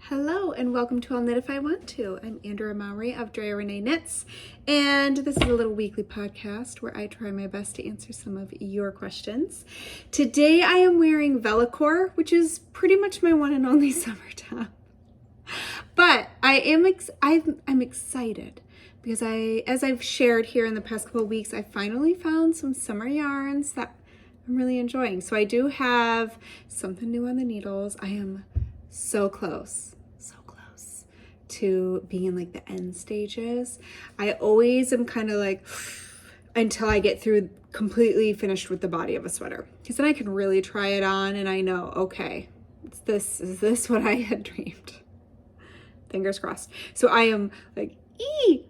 Hello and welcome to I'll Knit If I Want To. I'm Andrea of Andrea Renee Knits, and this is a little weekly podcast where I try my best to answer some of your questions. Today I am wearing Velour, which is pretty much my one and only summer top. But I'm excited because as I've shared here in the past couple of weeks, I finally found some summer yarns that I'm really enjoying. So I do have something new on the needles. I am so close to being in like the end stages. I always am kind of like until I get through completely finished with the body of a sweater, because then I can really try it on and I know, okay, is this what I had dreamed? Fingers crossed. So I am like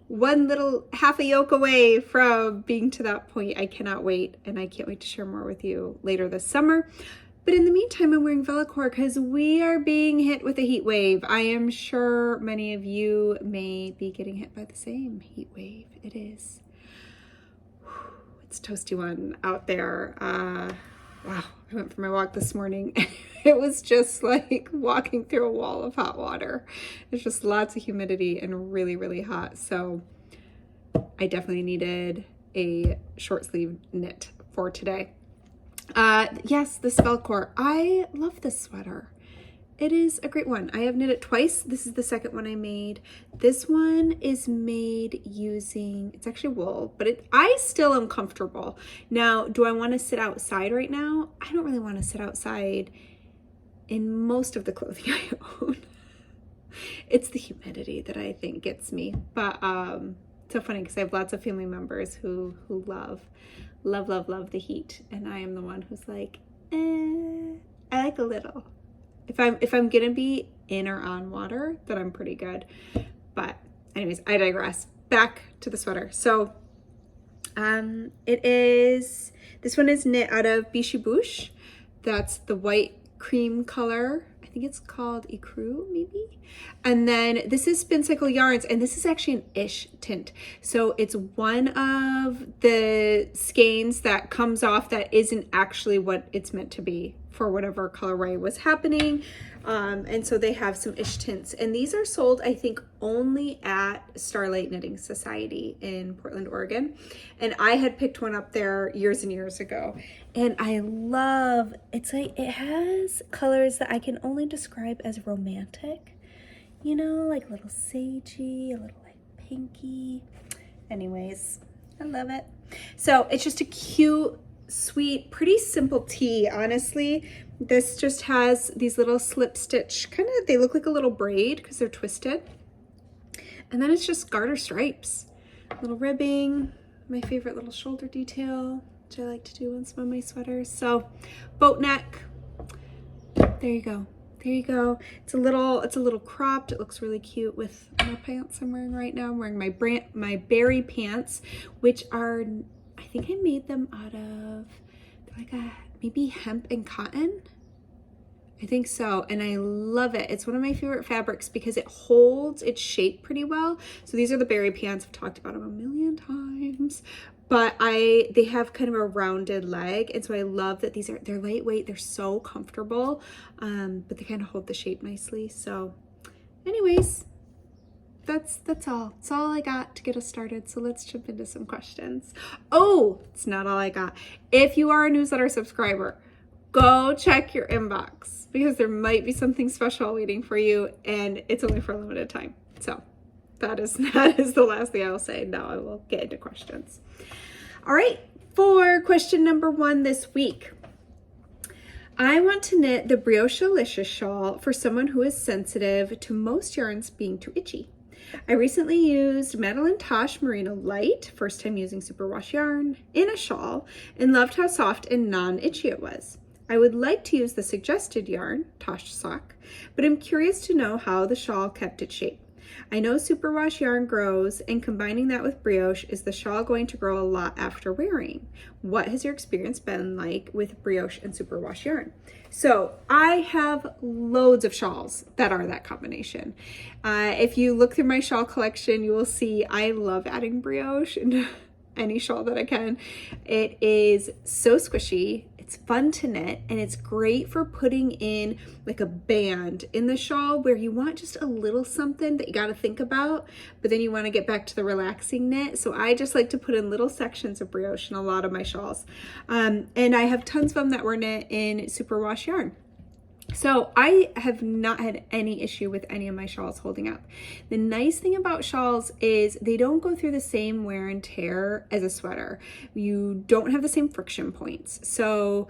one little half a yoke away from being to that point. I cannot wait, and I can't wait to share more with you later this summer. But in the meantime, I'm wearing Velour because we are being hit with a heat wave. I am sure many of you may be getting hit by the same heat wave. It is. It's a toasty one out there. Wow, I went for my walk this morning. It was just like walking through a wall of hot water. It's just lots of humidity and really, really hot. So I definitely needed a short sleeve knit for today. Yes, this Velour. I love this sweater. It is a great one. I have knit it twice. This is the second one I made. This one is made using, it's actually wool, but I still am comfortable. Now, do I want to sit outside right now? I don't really want to sit outside in most of the clothing I own. It's the humidity that I think gets me. But it's so funny because I have lots of family members who love the heat, and I am the one who's like, I like a little. If I'm gonna be in or on water, then I'm pretty good. But anyways, I digress. Back to the sweater. So this one is knit out of Brioche. That's the white cream color. I think it's called Ecru maybe. And then this is Spin Cycle Yarns, and this is actually an ish tint. So it's one of the skeins that comes off that isn't actually what it's meant to be for whatever colorway was happening. And so they have some ish tints, and these are sold, I think, only at Starlight Knitting Society in Portland, Oregon. And I had picked one up there years and years ago, and I love, it's like, it has colors that I can only describe as romantic, you know, like a little sagey, a little like pinky. Anyways, I love it. So it's just a cute, sweet, pretty simple tee, honestly. This just has these little slip stitch, kind of, they look like a little braid because they're twisted. And then it's just garter stripes, little ribbing, my favorite little shoulder detail, which I like to do on some of my sweaters. So boat neck, there you go. There you go. It's a little cropped. It looks really cute with my pants I'm wearing right now. I'm wearing my berry pants, which are, I think I made them out of like maybe hemp and cotton. I think so, and I love it. It's one of my favorite fabrics because it holds its shape pretty well. So these are the berry pants. I've talked about them a million times, but they have kind of a rounded leg, and so I love that they're lightweight. They're so comfortable, but they kind of hold the shape nicely. So anyways, that's all. That's all I got to get us started. So let's jump into some questions. Oh, it's not all I got. If you are a newsletter subscriber, go check your inbox because there might be something special waiting for you, and it's only for a limited time. So that is the last thing I will say. Now I will get into questions. All right, for question number 1 this week. I want to knit the Briochealicious shawl for someone who is sensitive to most yarns being too itchy. I recently used Tosh Merino Light, first time using superwash yarn, in a shawl, and loved how soft and non-itchy it was. I would like to use the suggested yarn, Tosh Sock, but I'm curious to know how the shawl kept its shape. I know superwash yarn grows, and combining that with brioche, is the shawl going to grow a lot after wearing? What has your experience been like with brioche and superwash yarn? So I have loads of shawls that are that combination. If you look through my shawl collection, you will see I love adding brioche into any shawl that I can. It is so squishy. It's fun to knit, and it's great for putting in like a band in the shawl where you want just a little something that you got to think about, but then you want to get back to the relaxing knit. So I just like to put in little sections of brioche in a lot of my shawls. And I have tons of them that were knit in superwash yarn. So I have not had any issue with any of my shawls holding up. The nice thing about shawls is they don't go through the same wear and tear as a sweater. You don't have the same friction points. So,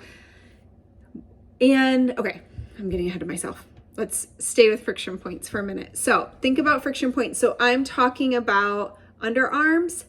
and okay, I'm getting ahead of myself. Let's stay with friction points for a minute. So think about friction points. So I'm talking about underarms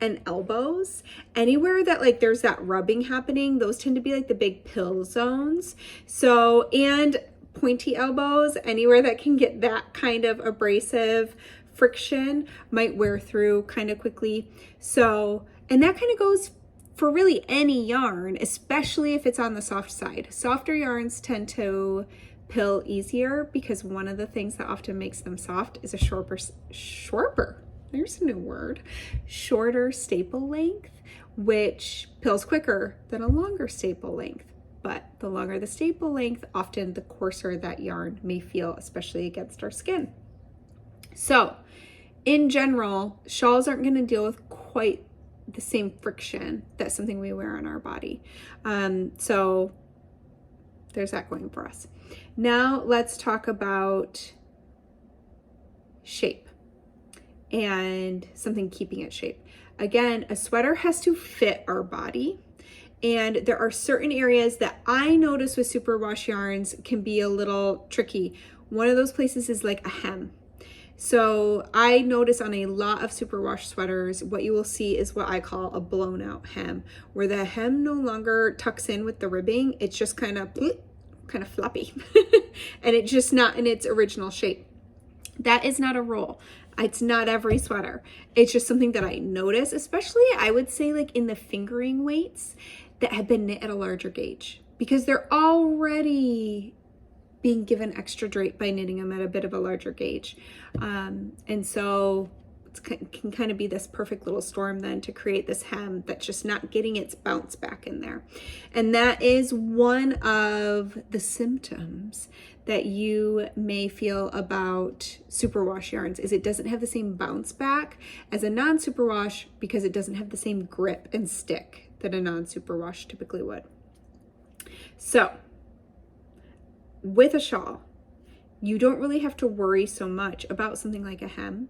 and elbows. Anywhere that like there's that rubbing happening, those tend to be like the big pill zones. So, and pointy elbows, anywhere that can get that kind of abrasive friction might wear through kind of quickly. So, and that kind of goes for really any yarn, especially if it's on the soft side. Softer yarns tend to pill easier because one of the things that often makes them soft is a shorter, there's a new word, shorter staple length, which pills quicker than a longer staple length. But the longer the staple length, often the coarser that yarn may feel, especially against our skin. So in general, shawls aren't going to deal with quite the same friction that something we wear on our body. So there's that going for us. Now let's talk about shape and something keeping its shape. Again, a sweater has to fit our body, and there are certain areas that I notice with superwash yarns can be a little tricky. One of those places is like a hem. So I notice on a lot of superwash sweaters, what you will see is what I call a blown out hem, where the hem no longer tucks in with the ribbing. It's just kind of floppy and it's just not in its original shape. That is not a rule. It's not every sweater. It's just something that I notice, especially I would say like in the fingering weights that have been knit at a larger gauge, because they're already being given extra drape by knitting them at a bit of a larger gauge. And so it can kind of be this perfect little storm then to create this hem that's just not getting its bounce back in there. And that is one of the symptoms that you may feel about superwash yarns, is it doesn't have the same bounce back as a non-superwash because it doesn't have the same grip and stick that a non-superwash typically would. So with a shawl, you don't really have to worry so much about something like a hem,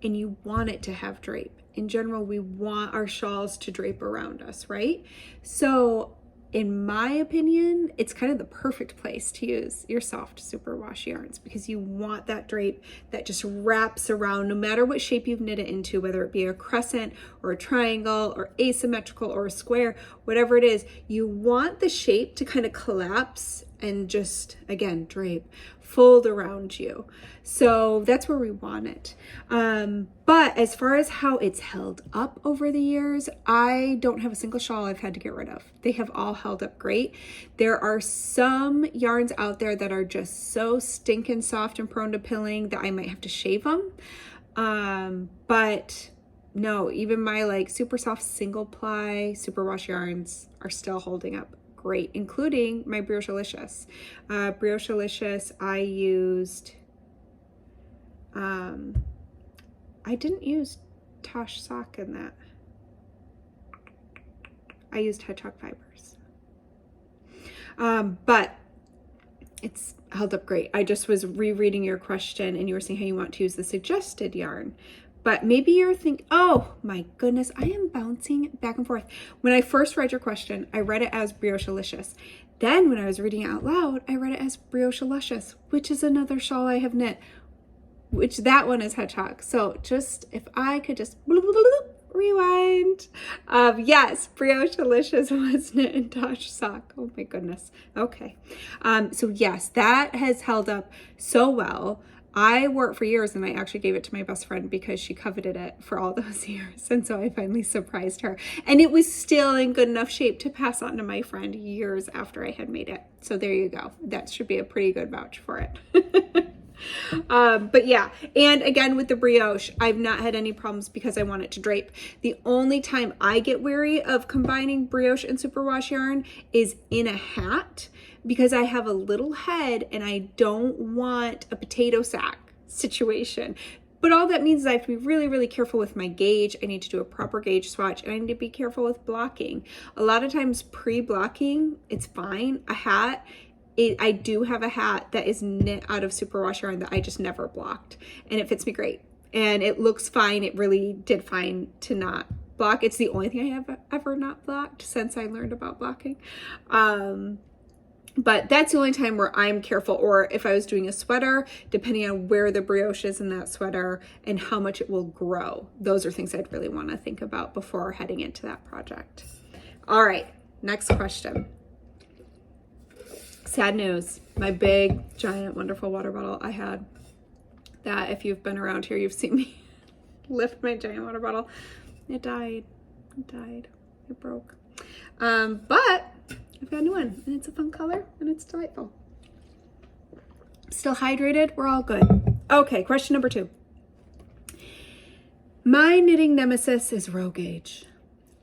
and you want it to have drape. In general, we want our shawls to drape around us, right? So in my opinion, it's kind of the perfect place to use your soft superwash yarns, because you want that drape that just wraps around no matter what shape you've knit it into, whether it be a crescent or a triangle or asymmetrical or a square, whatever it is, you want the shape to kind of collapse and just, again, drape, fold around you. So that's where we want it. But as far as how it's held up over the years, I don't have a single shawl I've had to get rid of. They have all held up great. There are some yarns out there that are just so stinking soft and prone to pilling that I might have to shave them. But no, even my like super soft single ply superwash yarns are still holding up great, including my Briochealicious. Briochealicious, I used, I didn't use Tosh Sock in that. I used hedgehog fibers. But it's held up great. I just was rereading your question and you were saying how you want to use the suggested yarn. But maybe you're thinking, oh my goodness, I am bouncing back and forth. When I first read your question, I read it as Briochealicious. Then when I was reading it out loud, I read it as Briochealicious, which is another shawl I have knit, which that one is hedgehog. So just, if I could just rewind. Yes, Briochealicious was knit in Tosh Sock. Oh my goodness. Okay. So yes, that has held up so well. I wore it for years, and I actually gave it to my best friend because she coveted it for all those years. And so I finally surprised her. And it was still in good enough shape to pass on to my friend years after I had made it. So there you go. That should be a pretty good vouch for it. But yeah, and again with the brioche, I've not had any problems because I want it to drape. The only time I get wary of combining brioche and superwash yarn is in a hat, because I have a little head and I don't want a potato sack situation. But all that means is I have to be really, really careful with my gauge. I need to do a proper gauge swatch, and I need to be careful with blocking. A lot of times pre-blocking, it's fine. A hat, I do have a hat that is knit out of superwash yarn that I just never blocked, and it fits me great. And it looks fine. It really did fine to not block. It's the only thing I have ever not blocked since I learned about blocking. But that's the only time where I'm careful, or if I was doing a sweater, depending on where the brioche is in that sweater and how much it will grow. Those are things I'd really want to think about before heading into that project. All right, next question. Sad news. My big, giant, wonderful water bottle I had, that if you've been around here, you've seen me lift my giant water bottle. It died. It broke. But I've got a new one, and it's a fun color, and it's delightful. Still hydrated, we're all good. Okay, question number 2. My knitting nemesis is row gauge.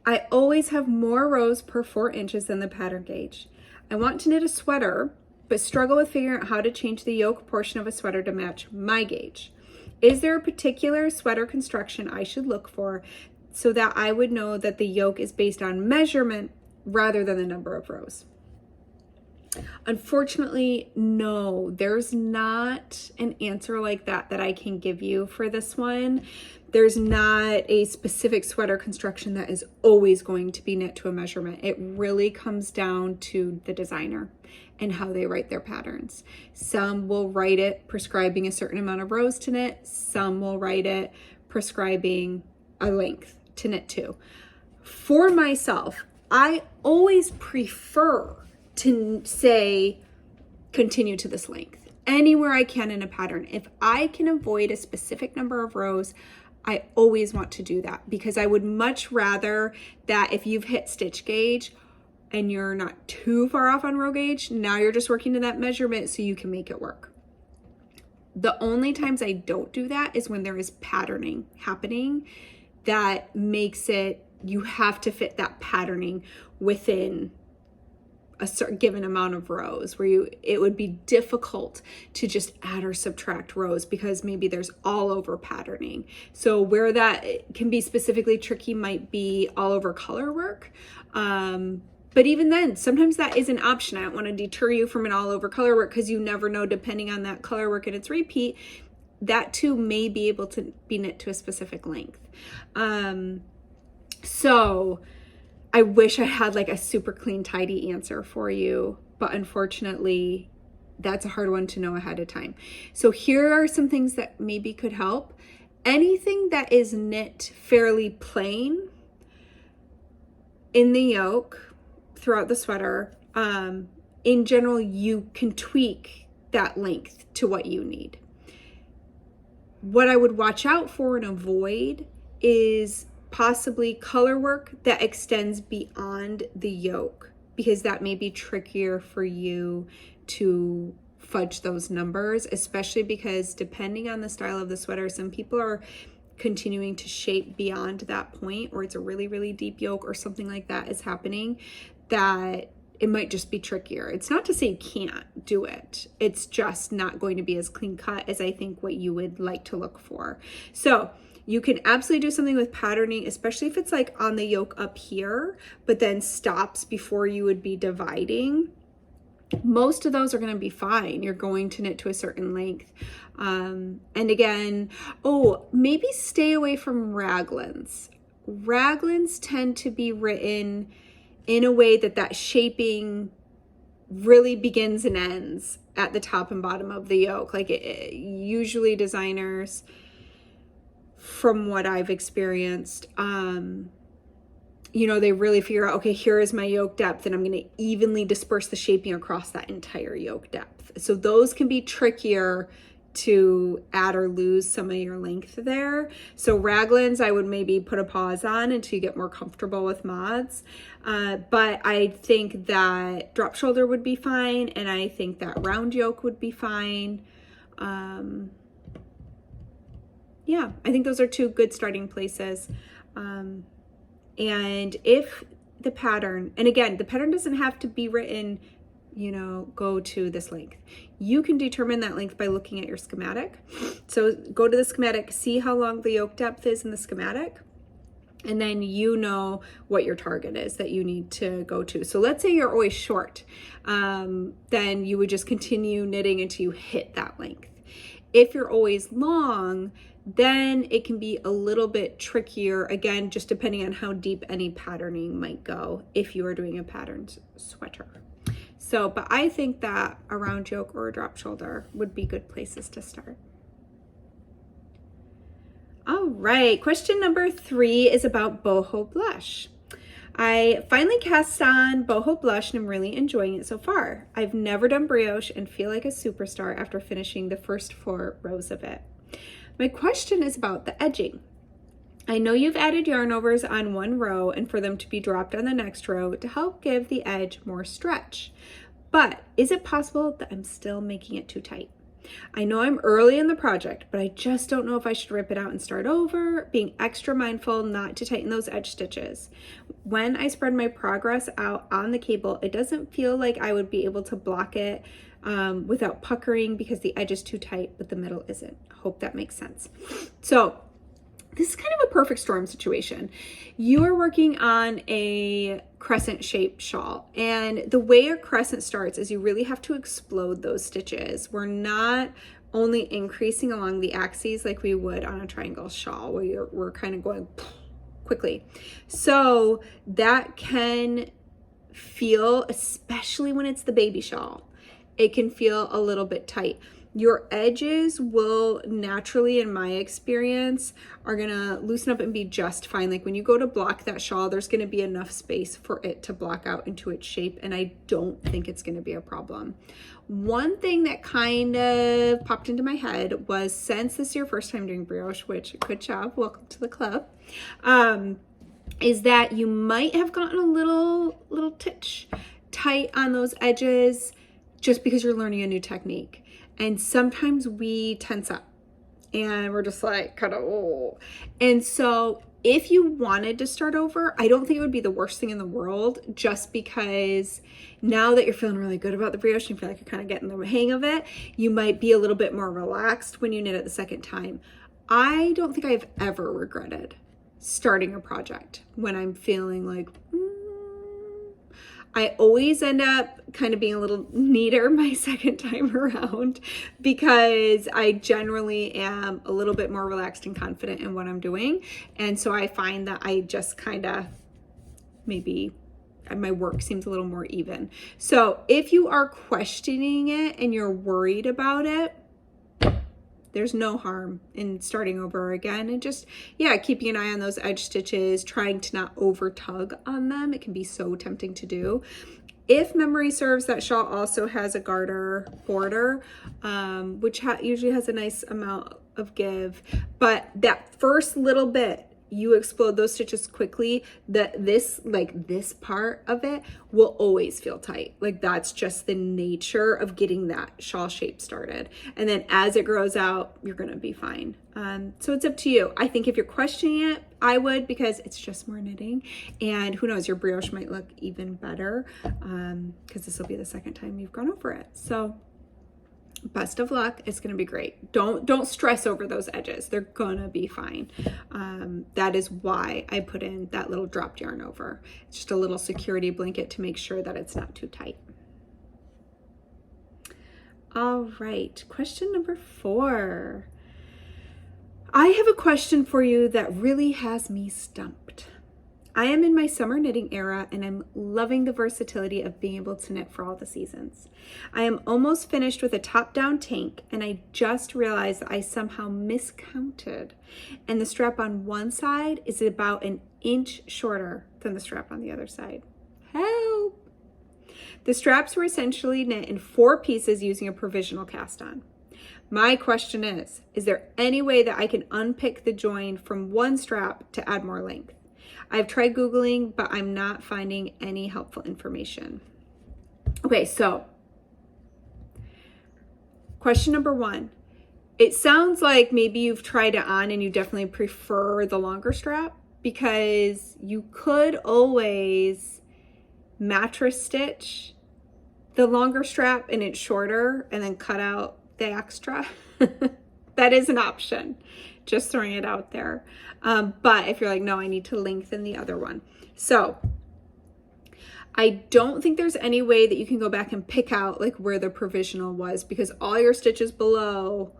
I always have more rows per 4 inches than the pattern gauge. I want to knit a sweater, but struggle with figuring out how to change the yoke portion of a sweater to match my gauge. Is there a particular sweater construction I should look for so that I would know that the yoke is based on measurement rather than the number of rows? Unfortunately, no, there's not an answer like that I can give you for this one. There's not a specific sweater construction that is always going to be knit to a measurement. It really comes down to the designer and how they write their patterns. Some will write it prescribing a certain amount of rows to knit. Some will write it prescribing a length to knit to. For myself, I always prefer to say continue to this length anywhere I can in a pattern. If I can avoid a specific number of rows, I always want to do that, because I would much rather that if you've hit stitch gauge and you're not too far off on row gauge, now you're just working to that measurement so you can make it work. The only times I don't do that is when there is patterning happening that makes it, you have to fit that patterning within a certain given amount of rows, where it would be difficult to just add or subtract rows because maybe there's all over patterning. So where that can be specifically tricky might be all over color work. But even then, sometimes that is an option. I don't want to deter you from an all over color work, because you never know, depending on that color work and its repeat, that too may be able to be knit to a specific length. So I wish I had like a super clean, tidy answer for you, but unfortunately, that's a hard one to know ahead of time. So here are some things that maybe could help. Anything that is knit fairly plain in the yoke throughout the sweater, in general, you can tweak that length to what you need. What I would watch out for and avoid is possibly color work that extends beyond the yoke, because that may be trickier for you to fudge those numbers, especially because depending on the style of the sweater, some people are continuing to shape beyond that point, or it's a really, really deep yoke or something like that is happening, that it might just be trickier. It's not to say you can't do it. It's just not going to be as clean cut as I think what you would like to look for. So you can absolutely do something with patterning, especially if it's like on the yoke up here, but then stops before you would be dividing. Most of those are going to be fine. You're going to knit to a certain length. And again, maybe stay away from raglans. Raglans tend to be written in a way that shaping really begins and ends at the top and bottom of the yoke. Like usually designers, from what I've experienced, they really figure out, okay, here is my yoke depth, and I'm going to evenly disperse the shaping across that entire yoke depth. So those can be trickier to add or lose some of your length there. So raglans, I would maybe put a pause on until you get more comfortable with mods. But I think that drop shoulder would be fine, and I think that round yoke would be fine. Yeah, I think those are two good starting places. And if the pattern, and again, the pattern doesn't have to be written, you know, go to this length. You can determine that length by looking at your schematic. So go to the schematic, see how long the yoke depth is in the schematic, and then you know what your target is that you need to go to. So let's say you're always short, then you would just continue knitting until you hit that length. If you're always long, then it can be a little bit trickier, again, just depending on how deep any patterning might go if you are doing a patterned sweater. So, but I think that a round yoke or a drop shoulder would be good places to start. All right, question number 3 is about Boho Blush. I finally cast on Boho Blush and I'm really enjoying it so far. I've never done brioche and feel like a superstar after finishing the first 4 rows of it. My question is about the edging. I know you've added yarn overs on one row and for them to be dropped on the next row to help give the edge more stretch. But is it possible that I'm still making it too tight? I know I'm early in the project, but I just don't know if I should rip it out and start over, being extra mindful not to tighten those edge stitches. When I spread my progress out on the cable, it doesn't feel like I would be able to block it without puckering because the edge is too tight, but the middle isn't. I hope that makes sense. So this is kind of a perfect storm situation. You are working on a crescent shaped shawl, and the way a crescent starts is you really have to explode those stitches. We're not only increasing along the axes like we would on a triangle shawl where we're kind of going quickly. So that can feel, especially when it's the baby shawl, it can feel a little bit tight. Your edges will naturally, in my experience, are gonna loosen up and be just fine. Like when you go to block that shawl, there's gonna be enough space for it to block out into its shape, and I don't think it's gonna be a problem. One thing that kind of popped into my head was, since this is your first time doing brioche, which, good job, welcome to the club, is that you might have gotten a little titch tight on those edges just because you're learning a new technique. And sometimes we tense up and we're just like kind of, oh. And so if you wanted to start over, I don't think it would be the worst thing in the world, just because now that you're feeling really good about the brioche and you feel like you're kind of getting the hang of it, you might be a little bit more relaxed when you knit it the second time. I don't think I've ever regretted starting a project when I'm feeling like, I always end up kind of being a little neater my second time around because I generally am a little bit more relaxed and confident in what I'm doing. And so I find that I just kind of, maybe my work seems a little more even. So if you are questioning it and you're worried about it, there's no harm in starting over again and just, yeah, keeping an eye on those edge stitches, trying to not over tug on them. It can be so tempting to do. If memory serves, that shawl also has a garter border, which usually has a nice amount of give. But that first little bit, you explode those stitches quickly, this part of it will always feel tight. Like that's just the nature of getting that shawl shape started. And then as it grows out, you're gonna be fine. So it's up to you. I think if you're questioning it, I would, because it's just more knitting, and who knows, your brioche might look even better because this will be the second time you've gone over it. So best of luck. It's going to be great. Don't stress over those edges. They're gonna be fine. That is why I put in that little dropped yarn over. It's just a little security blanket to make sure that it's not too tight. All right, question number 4. I have a question for you that really has me stumped. I am in my summer knitting era and I'm loving the versatility of being able to knit for all the seasons. I am almost finished with a top-down tank and I just realized that I somehow miscounted, and the strap on one side is about an inch shorter than the strap on the other side. Help! The straps were essentially knit in 4 pieces using a provisional cast on. My question is there any way that I can unpick the join from one strap to add more length? I've tried Googling, but I'm not finding any helpful information. Okay, so question number 1. It sounds like maybe you've tried it on and you definitely prefer the longer strap, because you could always mattress stitch the longer strap and it's shorter and then cut out the extra. That is an option. Just throwing it out there. But if you're like, no, I need to lengthen the other one. So I don't think there's any way that you can go back and pick out like where the provisional was, because all your stitches below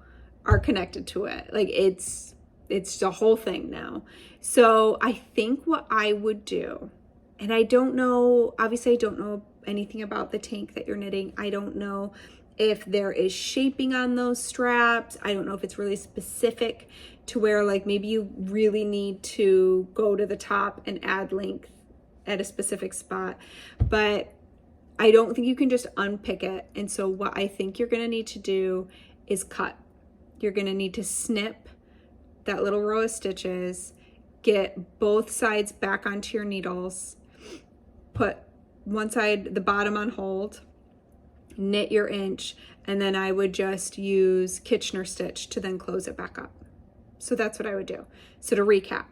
are connected to it. Like it's the whole thing now. So I think what I would do, and I don't know, obviously I don't know anything about the tank that you're knitting. I don't know if there is shaping on those straps. I don't know if it's really specific to where like maybe you really need to go to the top and add length at a specific spot, but I don't think you can just unpick it. And so what I think you're gonna need to do is cut. You're gonna need to snip that little row of stitches, get both sides back onto your needles, put one side, the bottom on hold, knit your inch, and then I would just use Kitchener stitch to then close it back up. So that's what I would do. So to recap,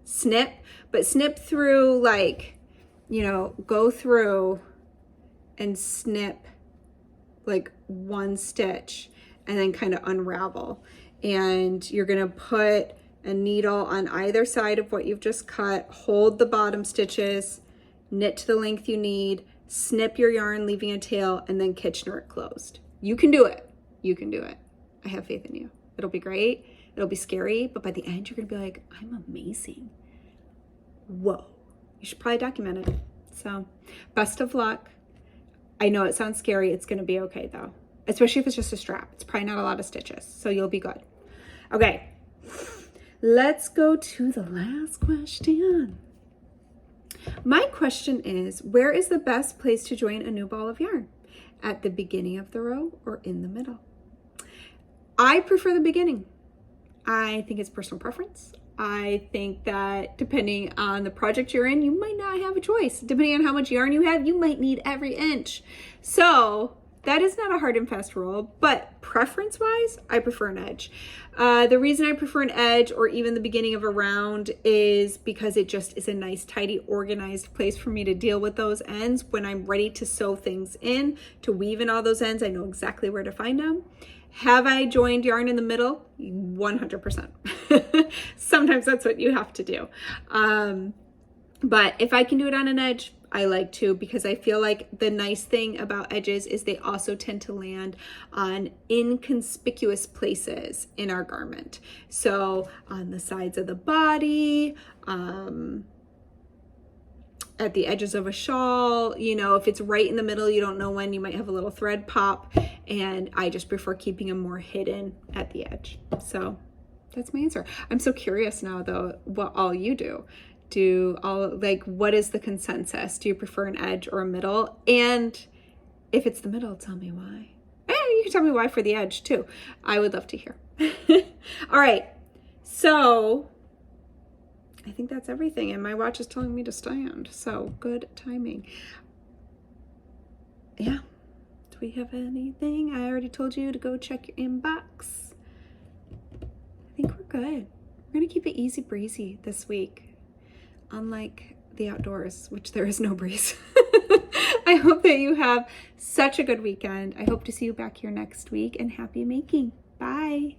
snip, but snip through like, you know, go through and snip like one stitch and then kind of unravel. And you're gonna put a needle on either side of what you've just cut, hold the bottom stitches, knit to the length you need, snip your yarn, leaving a tail, and then Kitchener it closed. You can do it. You can do it. I have faith in you. It'll be great. It'll be scary, but by the end, you're gonna be like, I'm amazing. Whoa. You should probably document it. So, best of luck. I know it sounds scary. It's gonna be okay though, especially if it's just a strap. It's probably not a lot of stitches, so you'll be good. Okay, let's go to the last question. My question is, where is the best place to join a new ball of yarn? At the beginning of the row or in the middle? I prefer the beginning. I think it's personal preference. I think that depending on the project you're in, you might not have a choice. Depending on how much yarn you have, you might need every inch. So that is not a hard and fast rule, but preference-wise, I prefer an edge. The reason I prefer an edge or even the beginning of a round is because it just is a nice, tidy, organized place for me to deal with those ends. When I'm ready to sew things in, to weave in all those ends, I know exactly where to find them. Have I joined yarn in the middle? 100%. Sometimes that's what you have to do. But if I can do it on an edge, I like to, because I feel like the nice thing about edges is they also tend to land on inconspicuous places in our garment. So on the sides of the body, at the edges of a shawl, you know, if it's right in the middle, you don't know when, you might have a little thread pop, and I just prefer keeping them more hidden at the edge. So that's my answer. I'm so curious now though, what all you do. What is the consensus? Do you prefer an edge or a middle? And if it's the middle, tell me why. And you can tell me why for the edge too. I would love to hear. All right, so I think that's everything, and my watch is telling me to stand, so good timing. Yeah, do we have anything? I already told you to go check your inbox. I think we're good. We're gonna keep it easy breezy this week, unlike the outdoors, which there is no breeze. I hope that you have such a good weekend. I hope to see you back here next week, and happy making. Bye.